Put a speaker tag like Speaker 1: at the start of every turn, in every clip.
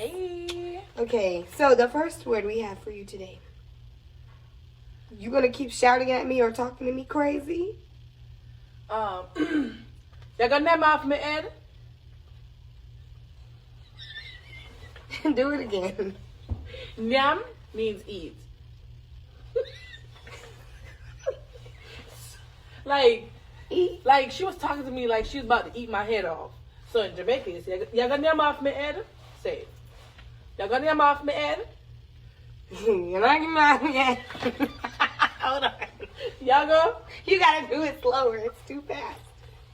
Speaker 1: Hey.
Speaker 2: Okay, so the first word we have for you today. You gonna keep shouting at me or talking to me crazy?
Speaker 1: You got name off my head?
Speaker 2: Do it again.
Speaker 1: Nyam means eat. Like she was talking to me like she was about to eat my head off. So in Jamaica, you say, you got name off my head? Say it. You got name off my head?
Speaker 2: You're not getting my head. Hold on.
Speaker 1: Yago?
Speaker 2: You gotta do it slower. It's too fast.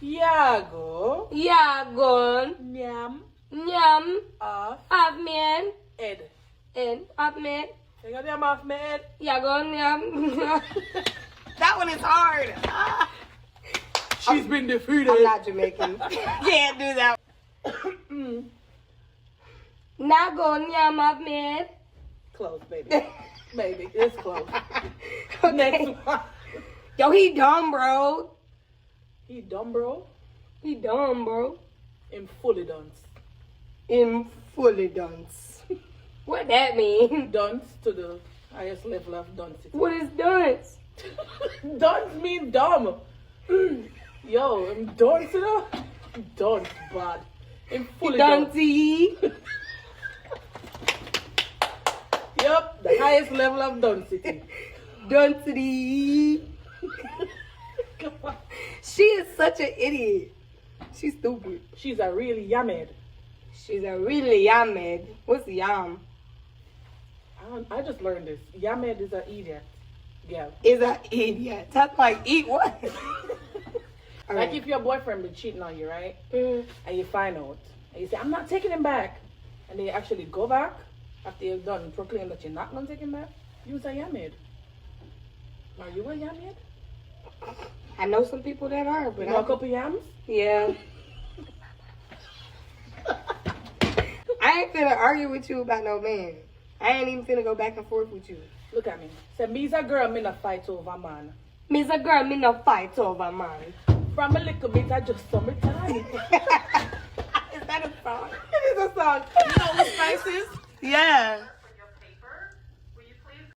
Speaker 1: Yago.
Speaker 2: Yagon.
Speaker 1: Nyam.
Speaker 2: Nyam.
Speaker 1: Off.
Speaker 2: Abmen.
Speaker 1: Head.
Speaker 2: In. Abmen.
Speaker 1: You got name off my head?
Speaker 2: Yagon. Nyam. That one is hard.
Speaker 1: She's been defeated.
Speaker 2: I'm not Jamaican. Can't do that. Nagon. Nyam. Abmen.
Speaker 1: Close, baby. Baby, it's close.
Speaker 2: Okay.
Speaker 1: Next one.
Speaker 2: Yo, he dumb, bro.
Speaker 1: He dumb, bro.
Speaker 2: He dumb, bro.
Speaker 1: In fully dunce.
Speaker 2: In fully dunce. What that mean?
Speaker 1: Dunce to the highest level of dunce.
Speaker 2: What is dunce?
Speaker 1: Dunce mean dumb. Yo, I'm dunce, you know? Dunce bad. In fully dunce.
Speaker 2: Duncey.
Speaker 1: Yup, the highest level of duncity.
Speaker 2: Duncity.
Speaker 1: Come on.
Speaker 2: She is such an idiot. She's stupid.
Speaker 1: She's a really yammed.
Speaker 2: She's a really yammed. What's yam?
Speaker 1: I just learned this. Yammed is an idiot. Yeah.
Speaker 2: Is an idiot. That's like eat what?
Speaker 1: Like if your boyfriend be cheating on you, right?
Speaker 2: Mm.
Speaker 1: And you find out. And you say, I'm not taking him back. And they actually go back after you've done proclaim that you're not going to take him back. You's a yammed. Are you a yammed?
Speaker 2: I know some people that are, but
Speaker 1: You know a couple yams?
Speaker 2: yeah. I ain't finna argue with you about no man. I ain't even finna go back and forth with you.
Speaker 1: Look at me. Say, me's a girl, me not fight over man.
Speaker 2: Me's a girl, me no fight over man.
Speaker 1: From a little bit, I just summertime.
Speaker 2: Is that a song?
Speaker 1: It is a song. You know what spice is?
Speaker 2: Yeah.